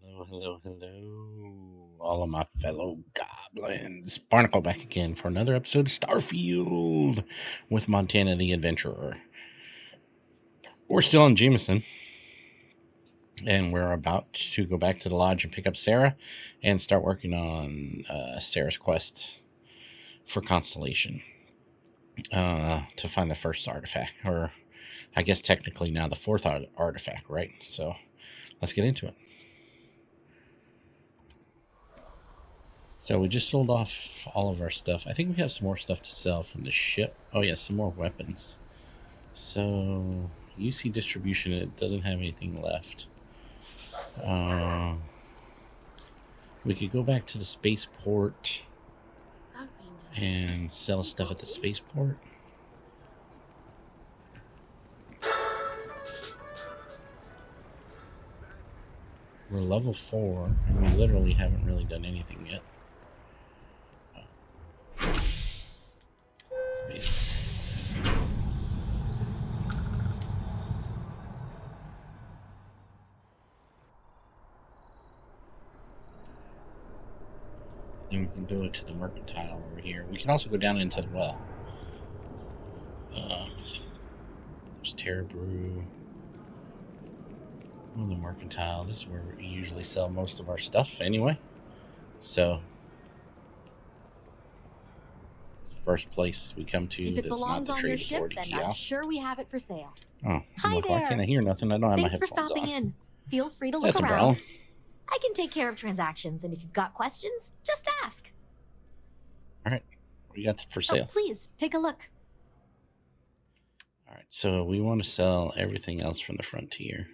Hello, hello, hello, all of my fellow goblins. Barnacle back again for another episode of Starfield with Montana the Adventurer. We're still on Jameson, and we're about to go back to the lodge and pick up Sarah and start working on Sarah's quest for Constellation to find the first artifact, or I guess technically now the fourth artifact, right? So let's get into it. So we just sold off all of our stuff. I think we have some more stuff to sell from the ship. Oh yeah, some more weapons. So UC distribution, it doesn't have anything left. We could go back to the spaceport and sell stuff at the spaceport. We're level 4, and we literally haven't really done anything yet. Spaceport. Then we can go to the mercantile over here. We can also go down into the well. There's Terra Brew. The mercantile. This is where we usually sell most of our stuff anyway. So it's the first place we come to if it that's belongs not the on your trade ship, authority then kiosk. I'm sure we have it for sale. Oh, Hi like, why there. can't I hear nothing? I don't have my Thanks for headphones stopping on. in. Feel free to look That's around. a problem. I can take care of transactions, and if you've got questions, just ask. All right, what do you got for sale? Oh, please take a look. All right, so we want to sell everything else from the frontier.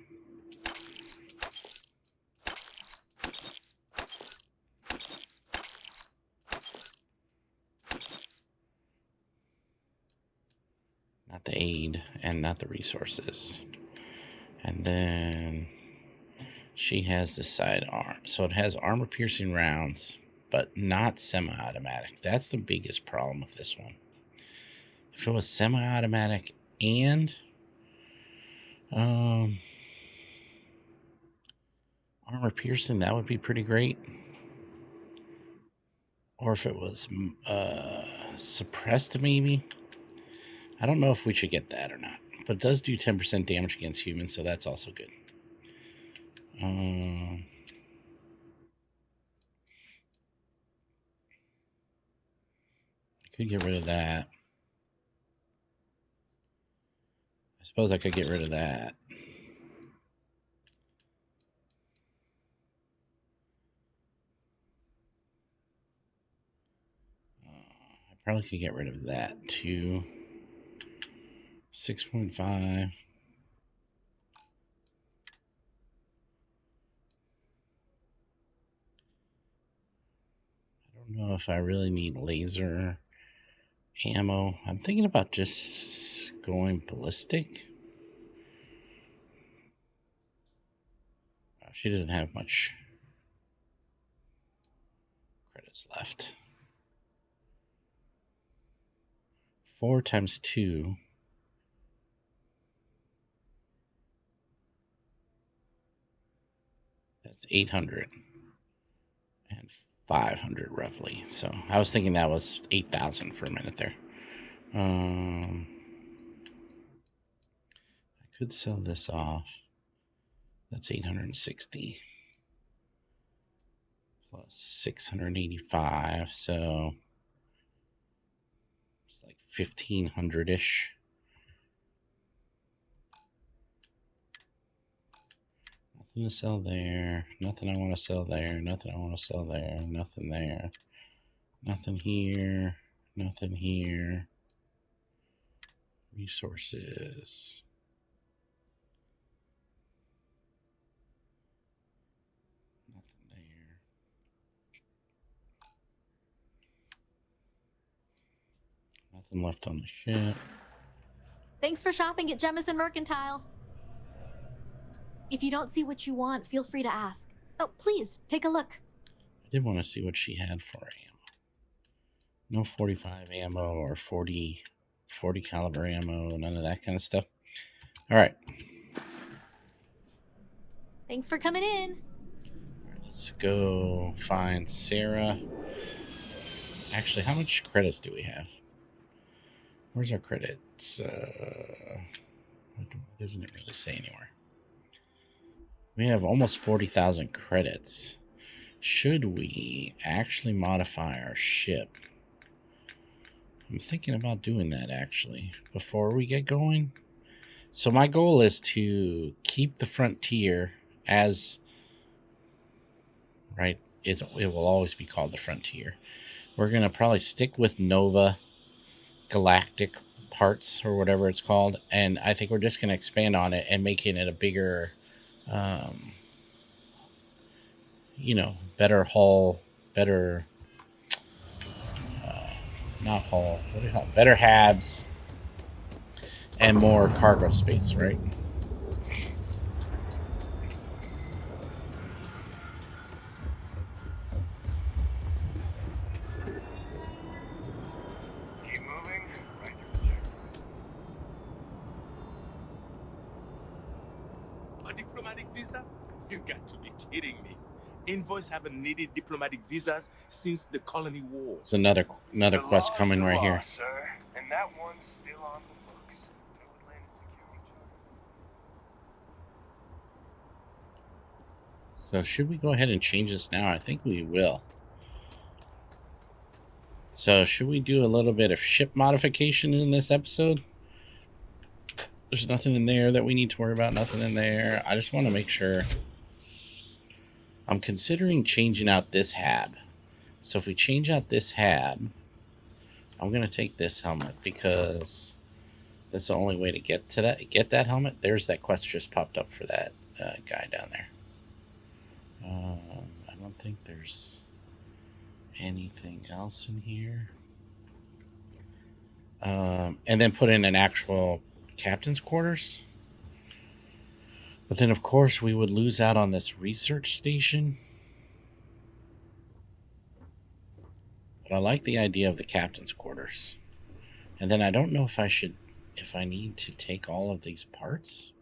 Not the aid and not the resources. And then she has the side arm. So it has armor piercing rounds, but not semi-automatic. That's the biggest problem with this one. If it was semi-automatic and armor piercing, that would be pretty great. Or if it was suppressed, maybe. I don't know if we should get that or not. But it does do 10% damage against humans, so that's also good. I could get rid of that. I suppose I could get rid of that. I probably could get rid of that too. 6.5. I don't know if I really need laser ammo. I'm thinking about just going ballistic. She doesn't have much credits left. 4 times 2. That's 800 and 500 roughly. So I was thinking that was 8,000 for a minute there. I could sell this off. That's 860 plus 685. So it's like 1,500-ish. Nothing to sell there. Nothing I want to sell there. Nothing I want to sell there. Nothing there. Nothing here. Nothing here. Resources. Nothing there. Nothing left on the ship. Thanks for shopping at Jemison Mercantile. If you don't see what you want, feel free to ask. Oh, please take a look. I did want to see what she had for ammo. No 45 ammo or 40 caliber ammo, none of that kind of stuff. All right. Thanks for coming in. Let's go find Sarah. Actually, how much credits do we have? Where's our credits? Doesn't it really say anywhere? We have almost 40,000 credits. Should we actually modify our ship? I'm thinking about doing that actually before we get going. So my goal is to keep the Frontier as, right, it will always be called the Frontier. We're going to probably stick with Nova Galactic parts or whatever it's called. And I think we're just going to expand on it and making it a bigger, you know, better hull, better, not hull, what do you call it? Better HABs and more cargo space, right? Keep moving. Right through the checkpoint. A diplomatic visa? You got to be kidding me. Envoys haven't needed diplomatic visas since the Colony War. It's another The quest law's coming the right law, here. sir, and that one's still on the books. New Atlantis security charter. So should we go ahead and change this now? I think we will. So should we do a little bit of ship modification in this episode? There's nothing in there that we need to worry about. Nothing in there. I just want to make sure. I'm considering changing out this HAB. So if we change out this HAB, I'm going to take this helmet because that's the only way to get to that. Get that helmet. There's that quest just popped up for that guy down there. I don't think there's anything else in here. And then put in an actual captain's quarters. But then, of course, we would lose out on this research station. But I like the idea of the captain's quarters. And then I don't know if I need to take all of these parts.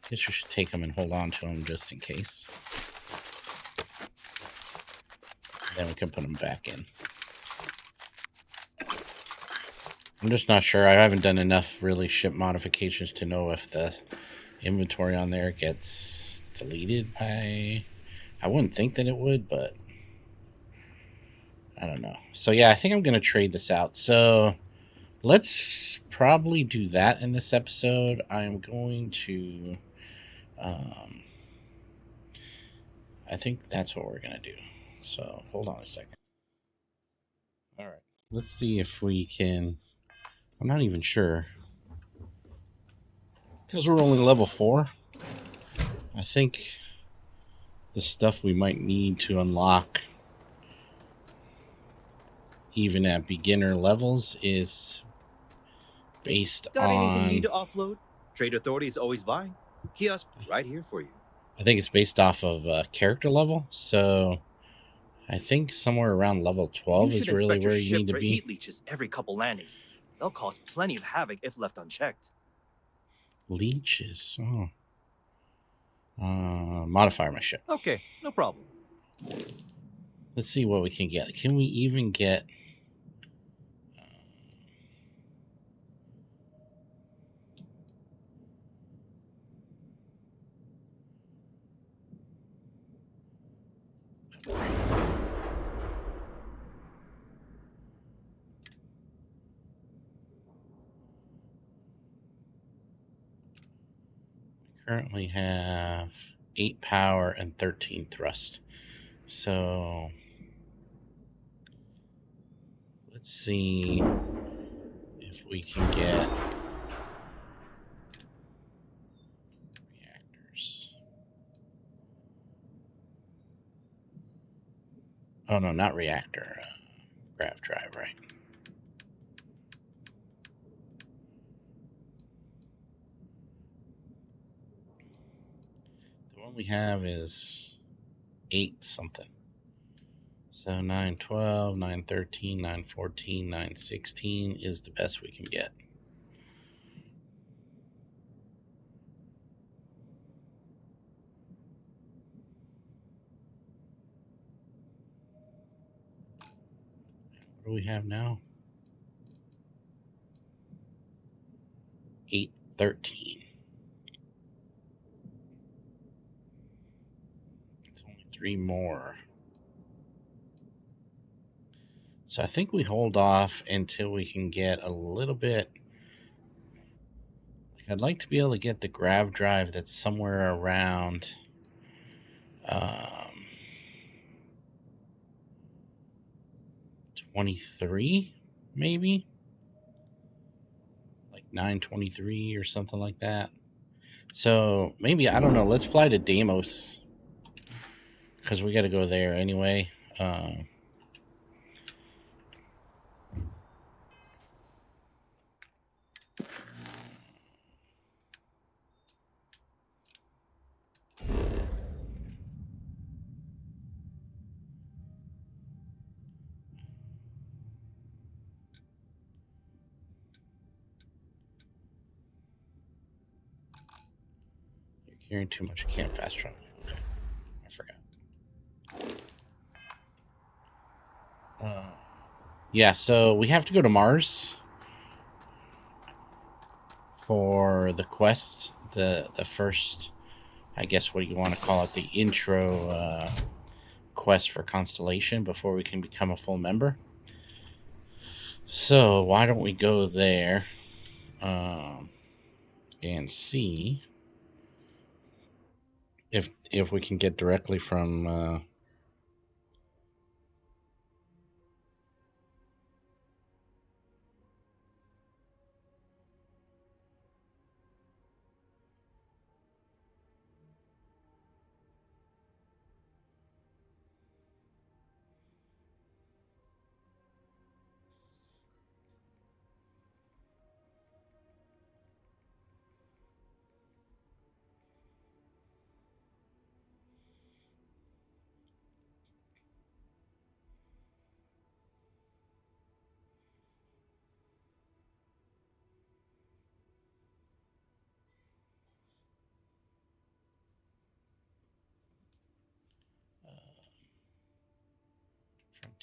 I guess we should take them and hold on to them just in case. Then we can put them back in. I'm just not sure. I haven't done enough really ship modifications to know if the inventory on there gets deleted by... I wouldn't think that it would, but I don't know. So yeah, I think I'm going to trade this out. So let's probably do that in this episode. I'm going to... I think that's what we're going to do. So hold on a second. All right. Let's see if we can... I'm not even sure. Because we're only level 4. I think the stuff we might need to unlock even at beginner levels is based Got anything you on... need to offload? Trade Authority is always buying. Kiosk right here for you. I think it's based off of character level. So I think somewhere around level 12 You is should really inspect your where you ship need to for be. heat leeches every couple landings. They'll cause plenty of havoc if left unchecked. Leeches. Oh. Modify my ship. Okay, no problem. Let's see what we can get. Can we even get... currently have 8 power and 13 thrust. So let's see if we can get reactors. Oh no, not reactor. Grav drive, right? The one we have is 8 something. So 912, 913, 914, 916 is the best we can get. What do we have now? 813. It's only 3 more. So I think we hold off until we can get a little bit. I'd like to be able to get the grav drive that's somewhere around 23, maybe like 923 or something like that. So maybe, I don't know, let's fly to Deimos because we got to go there anyway. You're carrying too much. I can't fast travel. Okay. I forgot. Yeah, so we have to go to Mars for the quest, the first, I guess what you want to call it, the intro quest for Constellation before we can become a full member. So why don't we go there and see if we can get directly from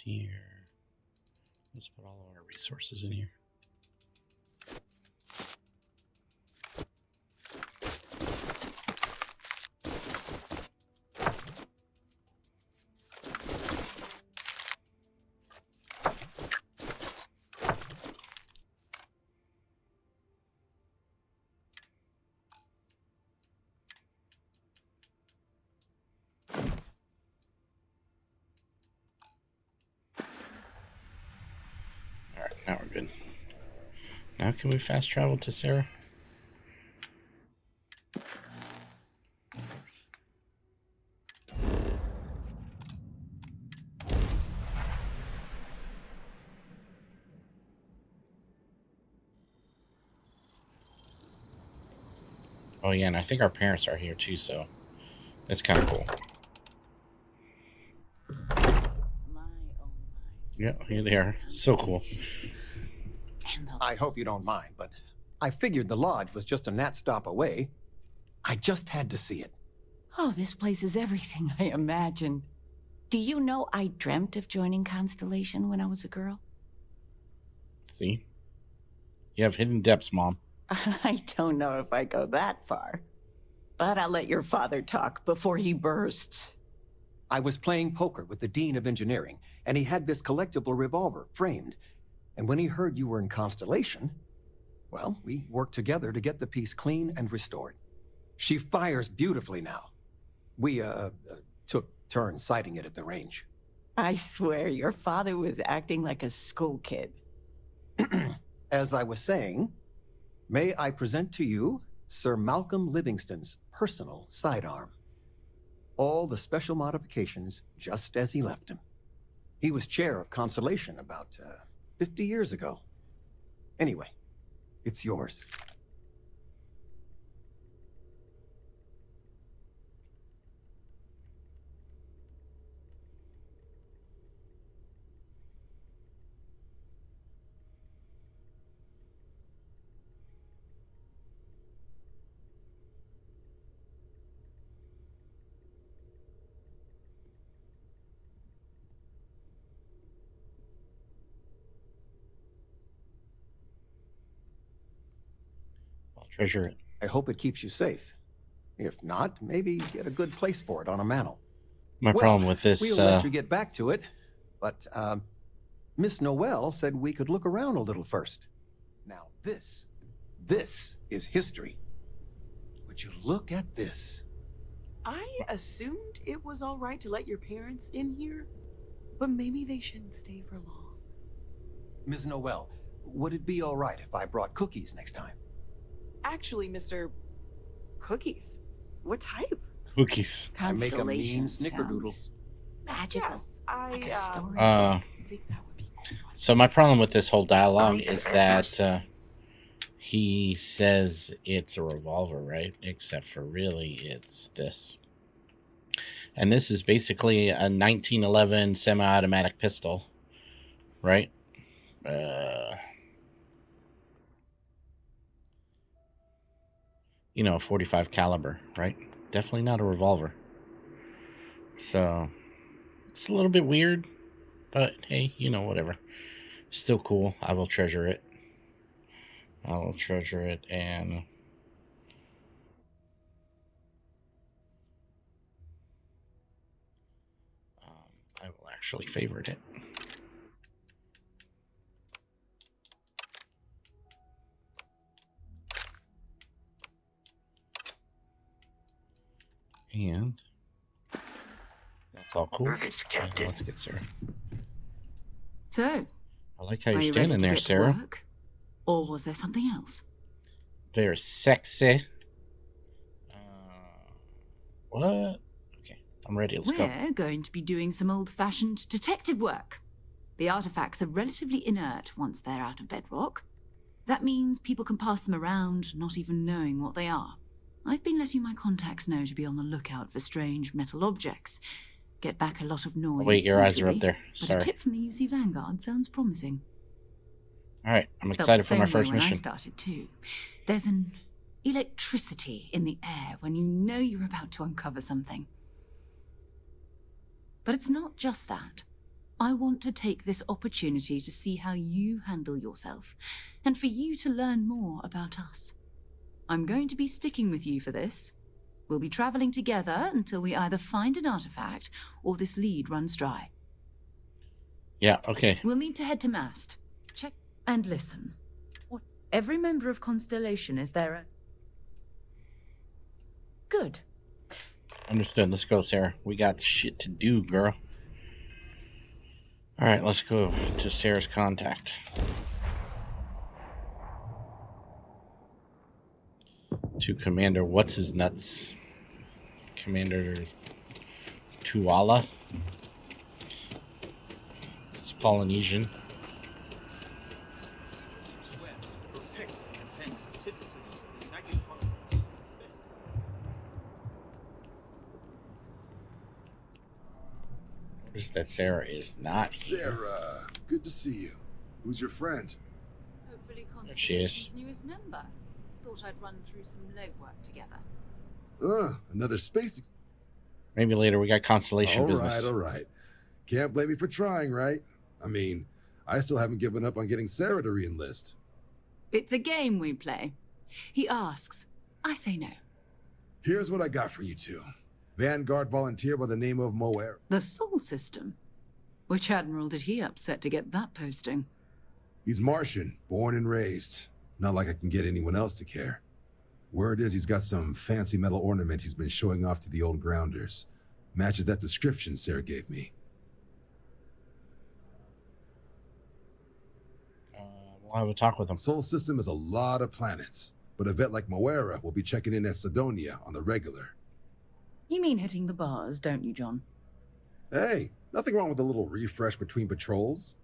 Frontier. Let's put all of our resources in here. Alright, now we're good. Now can we fast travel to Sarah? Oh yeah, and I think our parents are here too, so it's kind of cool. Yeah, here they are. So cool. I hope you don't mind, but I figured the lodge was just a gnat stop away. I just had to see it. Oh, this place is everything I imagined. Do you know I dreamt of joining Constellation when I was a girl? See? You have hidden depths, Mom. I don't know if I go that far. But I'll let your father talk before he bursts. I was playing poker with the Dean of Engineering, and he had this collectible revolver framed. And when he heard you were in Constellation, well, we worked together to get the piece clean and restored. She fires beautifully now. We, took turns sighting it at the range. I swear, your father was acting like a school kid. As I was saying, may I present to you Sir Malcolm Livingston's personal sidearm. All the special modifications just as he left him. He was chair of Constellation about 50 years ago. Anyway, it's yours. Treasure it. I hope it keeps you safe. If not, maybe get a good place for it on a mantle. My problem with this, We'll let you get back to it, but Miss Noel said we could look around a little first. Now this is history. Would you look at this? I assumed it was all right to let your parents in here, but maybe they shouldn't stay for long. Ms. Noel, would it be all right if I brought cookies next time? Actually, Mr. Cookies. What type? cookies. I make a mean Constellation snickerdoodle. sounds magical. Yes, Like a story. think that would be cool. So my problem with this whole dialogue is that he says it's a revolver, right? Except for really it's this. And this is basically a 1911 semi-automatic pistol, right? You know, 45 caliber, right? Definitely not a revolver. So it's a little bit weird, but hey, you know, whatever. Still cool. I will treasure it. I will treasure it, and I will actually favorite it. And that's all cool. Let's get Sarah. So, I like how are you're you ready standing to there, get to Sarah. work? Or was there something else? Very sexy. What? Okay, I'm ready. Let's go. We're going to be doing some old-fashioned detective work. The artifacts are relatively inert once they're out of bedrock. That means people can pass them around, not even knowing what they are. I've been letting my contacts know to be on the lookout for strange metal objects. Get back a lot of noise. Wait, your eyes are up usually, there. But Sorry. a tip from the UC Vanguard sounds promising. All right, I'm Felt excited the for my same way first when I mission. started too. There's an electricity in the air when you know you're about to uncover something. But it's not just that. I want to take this opportunity to see how you handle yourself, and for you to learn more about us. I'm going to be sticking with you for this. We'll be traveling together until we either find an artifact or this lead runs dry. Yeah, okay. We'll need to head to mast. Check and listen. Every member of Constellation is there. Good. Understood. Let's go, Sarah. We got shit to do, girl. All right, let's go to Sarah's contact. To Commander What's-His-Nuts. Commander Tuala. It's Polynesian. Notice that Sarah is not here. Sarah, good to see you. Who's your friend? Hopefully There she is. Constellation's newest member. Thought I'd run through some legwork together. Another space. Maybe later. We got Constellation All business. right, all right. Can't blame me for trying, right? I mean, I still haven't given up on getting Sarah to re-enlist. It's a game we play. He asks. I say no. Here's what I got for you two. Vanguard volunteer by the name of Moer. The Sol System. Which admiral did he upset to get that posting? He's Martian, born and raised. Not like I can get anyone else to care. Word is he's got some fancy metal ornament he's been showing off to the old grounders. Matches that description Sarah gave me. We'll have a talk with him. Sol System is a lot of planets, but a vet like Moera will be checking in at Sidonia on the regular. You mean hitting the bars, don't you, John? Hey, nothing wrong with a little refresh between patrols.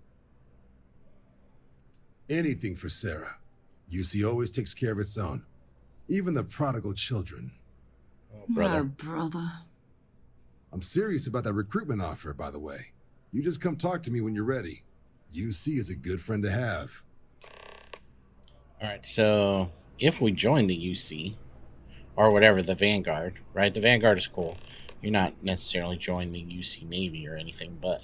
Anything for Sarah. UC always takes care of its own. Even the prodigal children. Oh, brother. Oh, brother. I'm serious about that recruitment offer, by the way. You just come talk to me when you're ready. UC is a good friend to have. All right, so if we join the UC, or whatever, the Vanguard, right? The Vanguard is cool. You're not necessarily joining the UC Navy or anything, but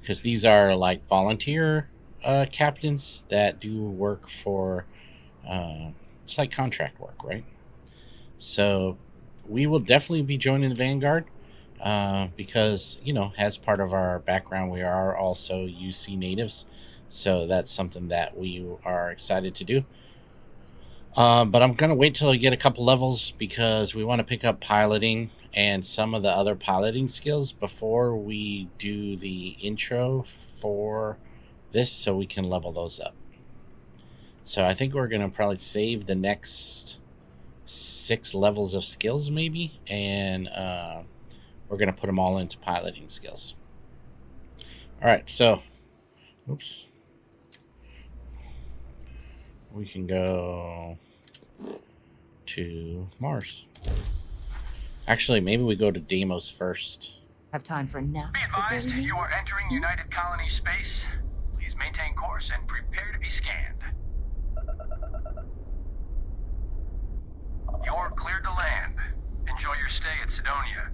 because these are like volunteer captains that do work for It's like contract work, right? So we will definitely be joining the Vanguard because, you know, as part of our background, we are also UC natives. So that's something that we are excited to do. But I'm going to wait till I get a couple levels because we want to pick up piloting and some of the other piloting skills before we do the intro for this so we can level those up. So I think we're going to probably save the next 6 levels of skills maybe, and we're going to put them all into piloting skills. All right, so, oops. We can go to Mars. Actually, maybe we go to Deimos first. Have time for a nap. Be advised, you are entering United Colony space. Please maintain course and prepare to be scanned. You're cleared to land. Enjoy your stay at Sidonia.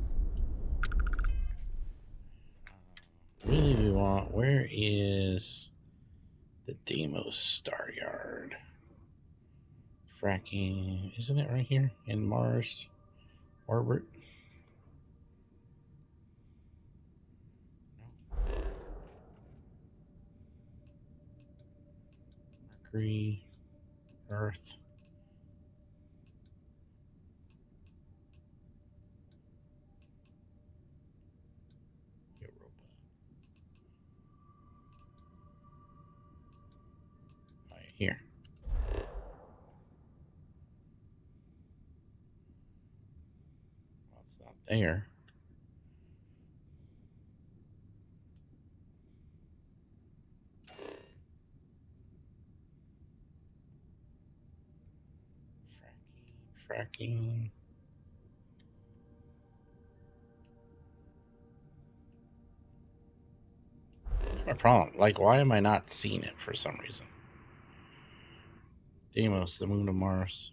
Really, we want... Where is the Deimos Star Yard? Fracking... Isn't it right here in Mars orbit? Mercury, Earth. Here. Well, it's not there. Fracking. That's my problem. Like, why am I not seeing it for some reason? Deimos, the moon of Mars.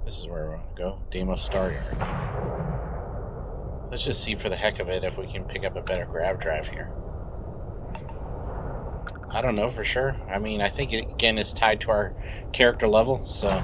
This is where I want to go. Deimos Star Yard. Let's just see for the heck of it if we can pick up a better grav drive here. I don't know for sure. I mean, I think it, again, is tied to our character level, so...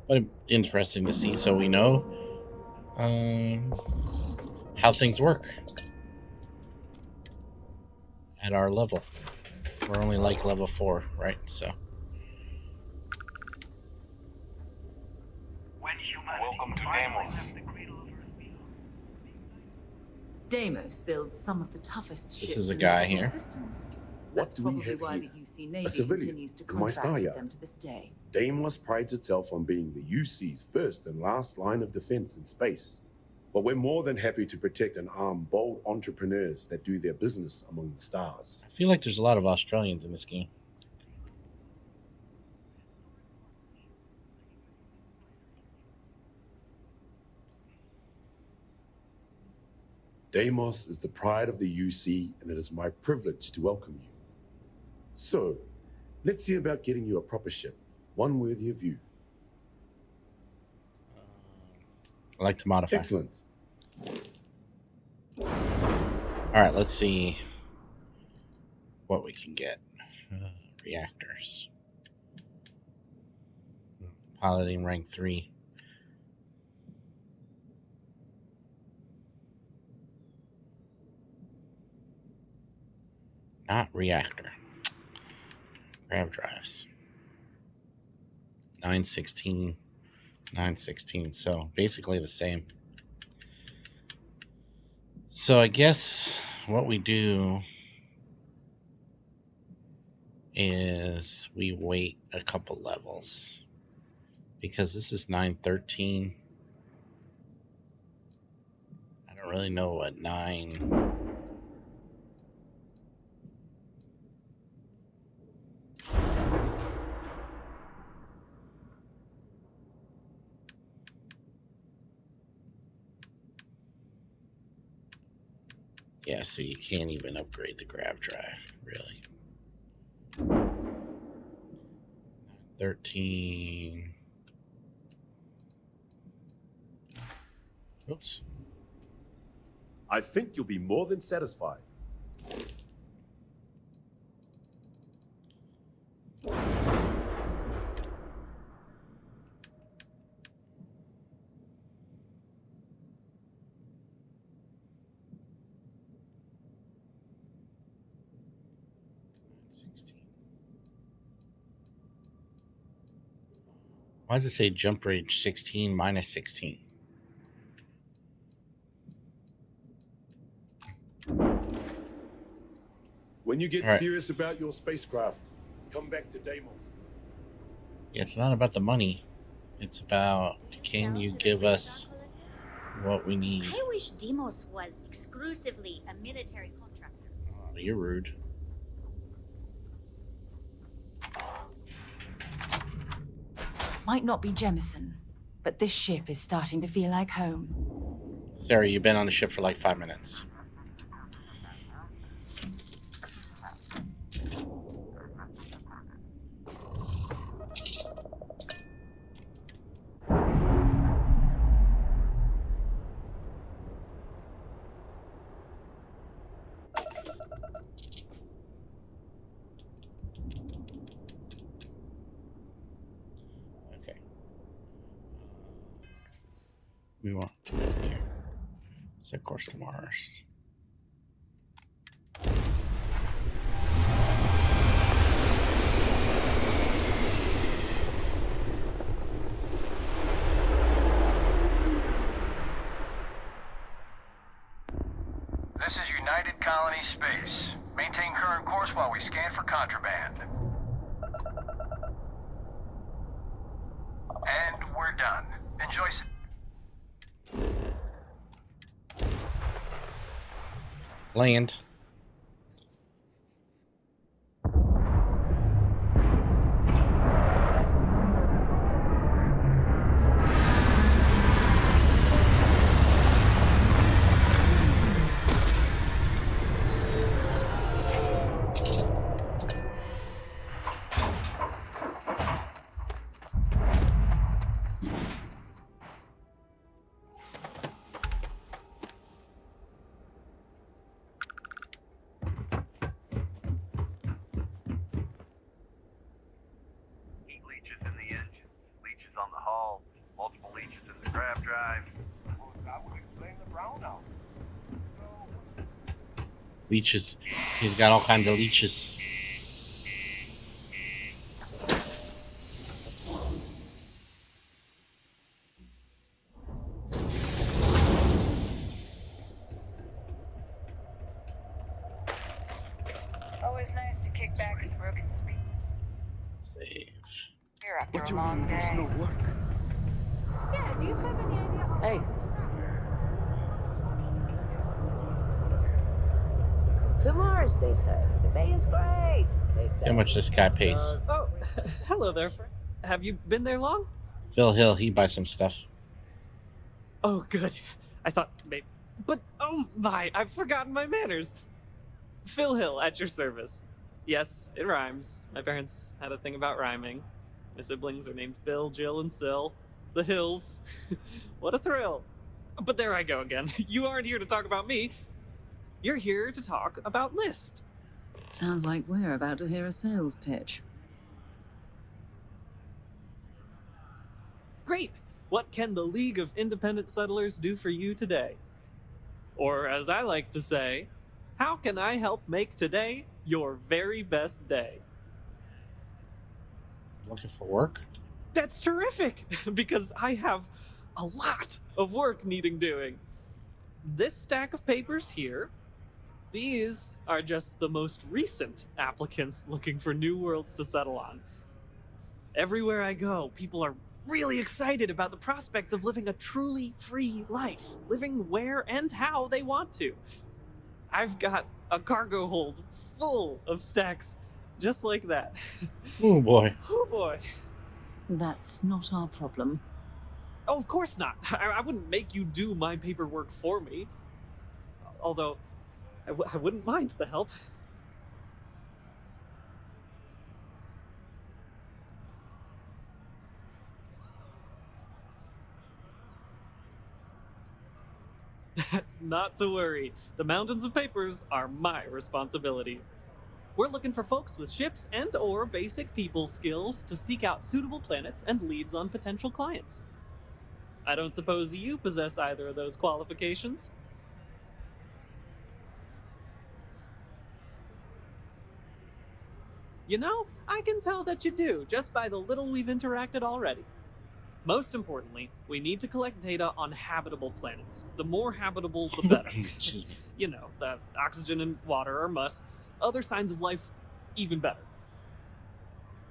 But interesting to see, so we know how things work at our level. We're only like level 4, right? So. Welcome to Deimos. Deimos builds some of the toughest ships. This is a in guy the here. Systems. What That's do we probably have why here? the UC Navy civilian continues to in my contract star with yard. them to this day. Deimos prides itself on being the UC's first and last line of defense in space. But we're more than happy to protect and arm bold entrepreneurs that do their business among the stars. I feel like there's a lot of Australians in this game. Deimos is the pride of the UC, and it is my privilege to welcome you. So, let's see about getting you a proper ship, one worthy of you. I like to modify. Excellent. All right, let's see what we can get. Reactors. Piloting rank 3. Not reactor. Grav drives. 916. 916. So basically the same. So I guess what we do is we wait a couple levels because this is 913. I don't really know what 9. Yeah, so you can't even upgrade the grav drive, really. 13. Oops. I think you'll be more than satisfied. Why does it say jump range 16 minus 16? When you get All right. serious about your spacecraft, come back to Deimos. Yeah, it's not about the money. It's about, can you give us what we need? I wish Deimos was exclusively a military contractor. Oh, you're rude. Might not be Jemison, but this ship is starting to feel like home. Sarah, you've been on the ship for like 5 minutes. We want to go here. Set course to Mars. This is United Colony Space. Maintain current course while we scan for contraband. And we're done. Enjoy. Land. Leeches. He's got all kinds of leeches. Always nice to kick back at the broken speed. Save. Here after What a do you long mean there's day. no work? Yeah, do you have any idea? Hey. To Mars, they said. The bay is great, they said. See how much this guy pays. Oh, hello there. Have you been there long? Phil Hill, he buys some stuff. Oh, good. I thought maybe... But, oh my, I've forgotten my manners. Phil Hill, at your service. Yes, it rhymes. My parents had a thing about rhyming. My siblings are named Bill, Jill, and Sil. The Hills. What a thrill. But there I go again. You aren't here to talk about me. You're here to talk about List. Sounds like we're about to hear a sales pitch. Great! What can the League of Independent Settlers do for you today? Or, as I like to say, how can I help make today your very best day? Looking for work? That's terrific! Because I have a lot of work needing doing. this stack of papers here, these are just the most recent applicants looking for new worlds to settle on. Everywhere I go, people are really excited about the prospects of living a truly free life, living where and how they want to. I've got a cargo hold full of stacks just like that. Oh boy. Oh boy. That's not our problem. Oh, of course not. I wouldn't make you do my paperwork for me. Although, I wouldn't mind the help. Not to worry. The mountains of papers are my responsibility. We're looking for folks with ships and/or basic people skills to seek out suitable planets and leads on potential clients. I don't suppose you possess either of those qualifications? You know, I can tell that you do, just by the little we've interacted already. Most importantly, we need to collect data on habitable planets. The more habitable, the better. You know, the oxygen and water are musts. Other signs of life, even better.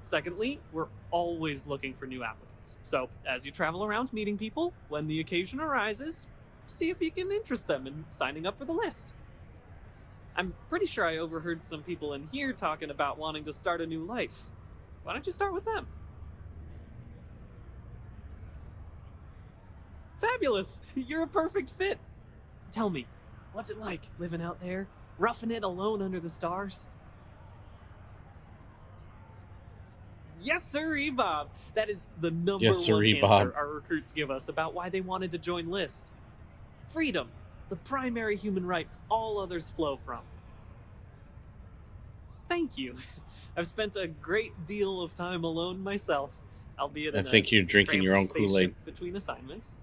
Secondly, we're always looking for new applicants. So, as you travel around meeting people, when the occasion arises, see if you can interest them in signing up for the list. I'm pretty sure I overheard some people in here talking about wanting to start a new life. Why don't you start with them? Fabulous! You're a perfect fit! Tell me, what's it like living out there, roughing it alone under the stars? Yes, sirree, Bob! That is the number Yes, one sirree, answer Bob. our recruits give us about why they wanted to join List. Freedom, the primary human right all others flow from. Thank you. I've spent a great deal of time alone myself, albeit I in think a you're drinking your own cramped Kool-Aid. spaceship between assignments.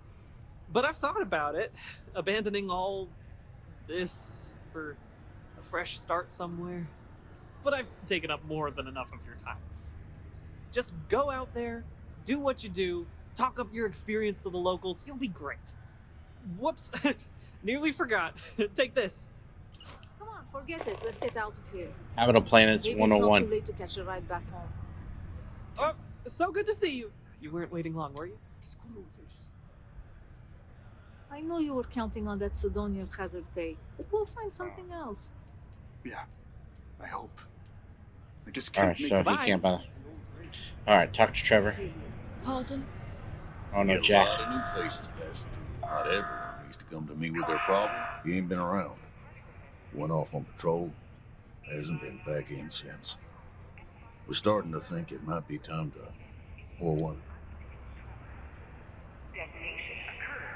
But I've thought about it, abandoning all this for a fresh start somewhere. But I've taken up more than enough of your time. Just go out there, do what you do, talk up your experience to the locals, you'll be great. Whoops, nearly forgot. Take this. Come on, forget it. Let's get out of here. Habitable Planets Maybe it's not 101. too late to catch a ride back home. Oh, so good to see you. You weren't waiting long, were you? Screw this. I know you were counting on that Sidonia hazard pay, but we'll find something else. Yeah, I hope. I just All can't right, make so it. he can't bother. All right, talk to Trevor. Pardon? Oh no, Get Jack. a lot of new faces passing through. Not everyone needs to come to me with their problem. You ain't been around. Went off on patrol. Hasn't been back in since. We're starting to think it might be time to pour one.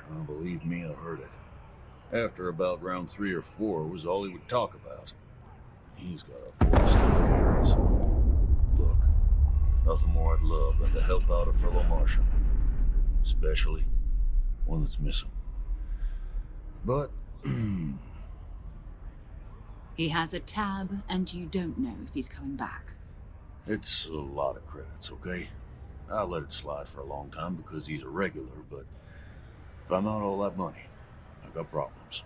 Oh, believe me, I heard it. After about round 3 or 4 was all he would talk about. He's got a voice that carries. Look, nothing more I'd love than to help out a fellow Martian. Especially one that's missing. But, He has a tab, and you don't know if he's coming back. it's a lot of credits, okay? I let it slide for a long time because he's a regular, but if I'm out all that money, I got problems.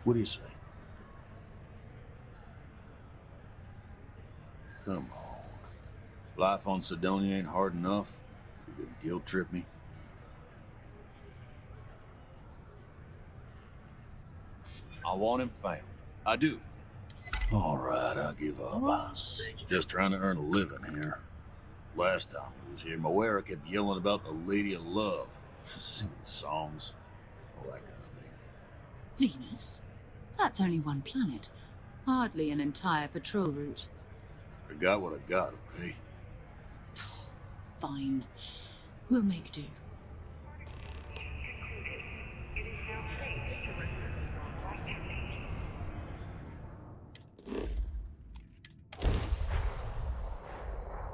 What do you say? Come on. Life on Sidonia ain't hard enough. You're gonna guilt trip me? I want him found. I do. All right, I'll give up. Just trying to earn a living here. Last time he was here, Moera kept yelling about the Lady of Love. Just singing songs. All that kind of thing. Venus? That's only one planet. Hardly an entire patrol route. I got what I got, okay? Fine. We'll make do.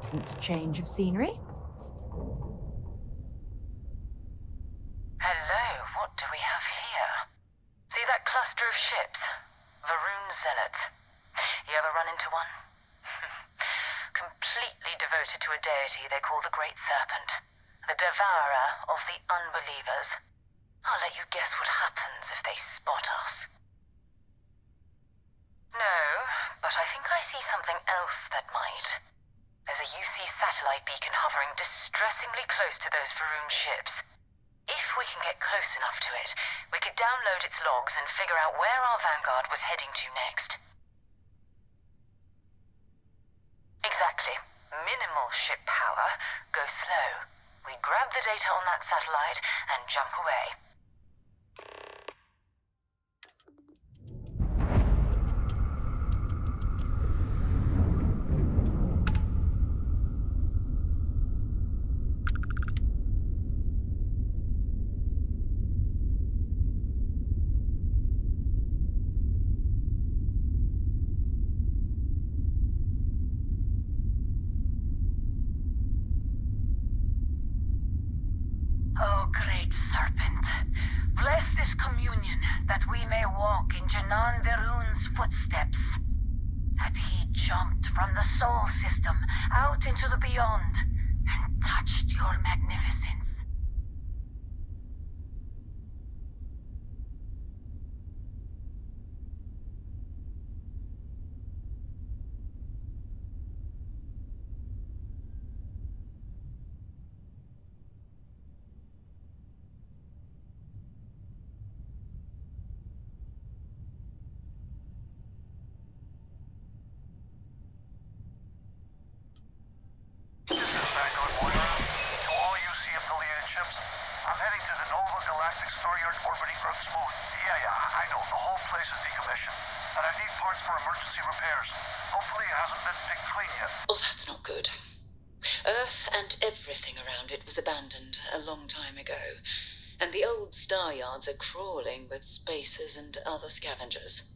Pleasant change of scenery. Hello, what do we have here? See that cluster of ships? Varoon Zealots. You ever run into one? Completely devoted to a deity they call the Great Serpent, the devourer of the unbelievers. I'll let you guess what happens happens if they spot us. No, but I think I see something else that might. There's a UC satellite beacon hovering distressingly close to those Faroon ships. If we can get close enough to it, we could download its logs and figure out where our Vanguard was heading to next. Exactly. Minimal ship power. Go slow. We grab the data on that satellite and jump away. Oh, great serpent, bless this communion that we may walk in Janan Veroon's footsteps. That he jumped from the Sol system out into the beyond and touched your magnificence. To all UC affiliated ships, I'm heading to the Nova Galactic Shipyard orbiting Earth's moon. Yeah, I know, the whole place is decommissioned. But I need parts for emergency repairs. Hopefully it hasn't been picked clean yet. Oh, that's not good. Earth and everything around it was abandoned a long time ago, and the old star yards are crawling with spacers and other scavengers.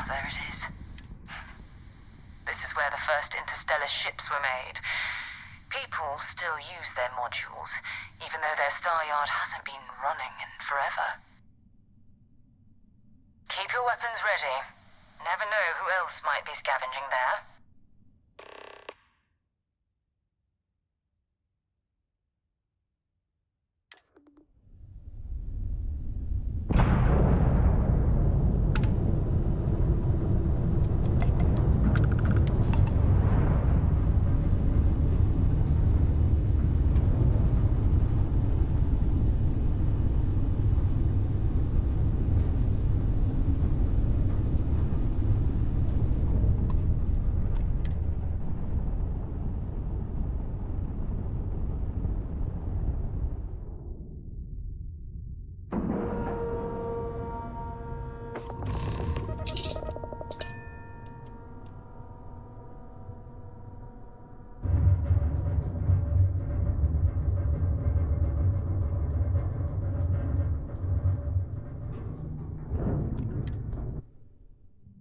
There it is. This is where the first interstellar ships were made. People still use their modules, even though their star yard hasn't been running in forever. Keep your weapons ready. Never know who else might be scavenging there.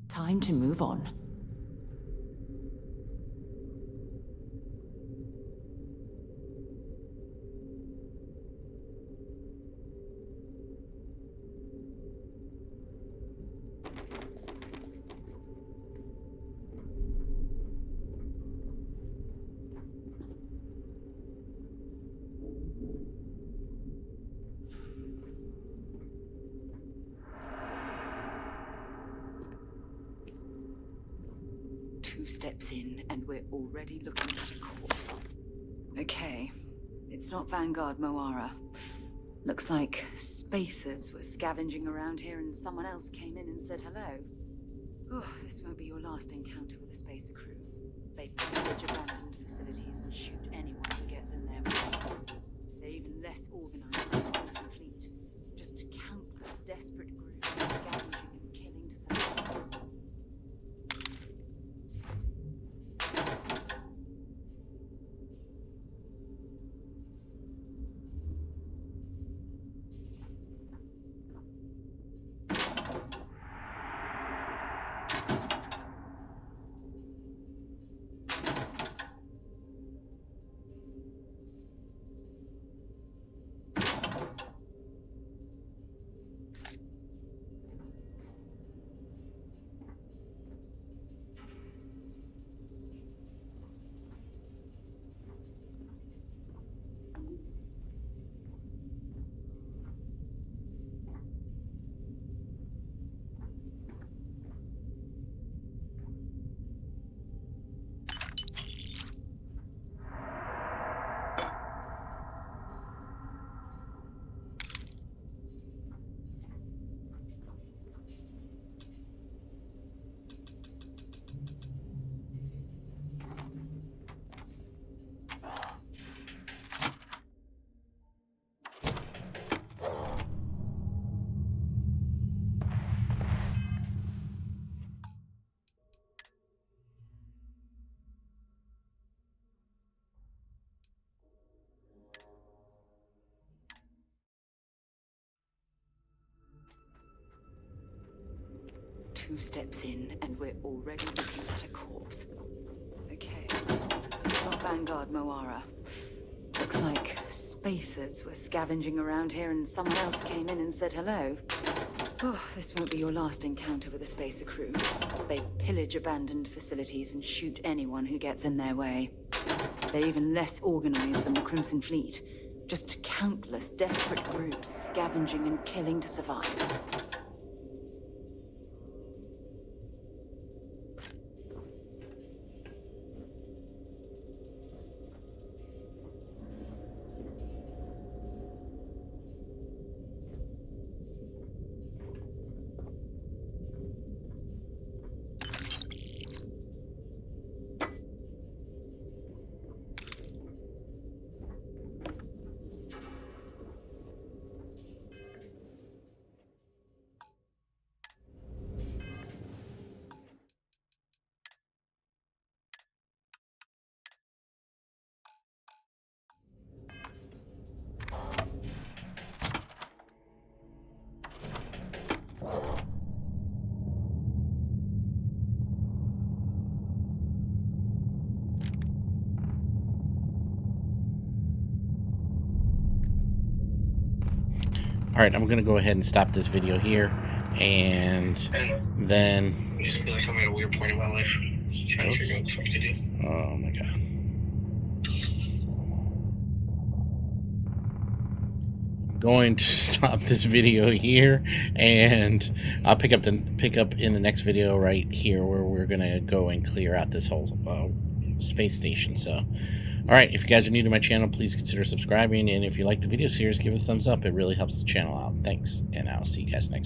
Time to move on. Two steps in, and we're already looking at a corpse. Okay, it's not Vanguard Moara. Looks like spacers were scavenging around here and someone else came in and said hello. Oh, this won't be your last encounter with a spacer crew. They pillage abandoned facilities and shoot anyone who gets in their way. They're even less organized than the Crimson Fleet. Just countless desperate groups scavenging and killing to survive. 2 steps in, and we're already looking at a corpse. Okay. Not Vanguard Moara. Looks like spacers were scavenging around here and someone else came in and said hello. Oh, this won't be your last encounter with a spacer crew. They pillage abandoned facilities and shoot anyone who gets in their way. They're even less organized than the Crimson Fleet. Just countless desperate groups scavenging and killing to survive. Alright, I'm going to go ahead and stop this video here, and then... I just feel like I'm at a weird point in my life, trying to figure out what the fuck to do. Oh my god. I'm going to stop this video here, and I'll pick up in the next video right here, where we're going to go and clear out this whole space station. So, alright, if you guys are new to my channel, please consider subscribing, and if you like the video series, give it a thumbs up. It really helps the channel out. Thanks, and I'll see you guys next time.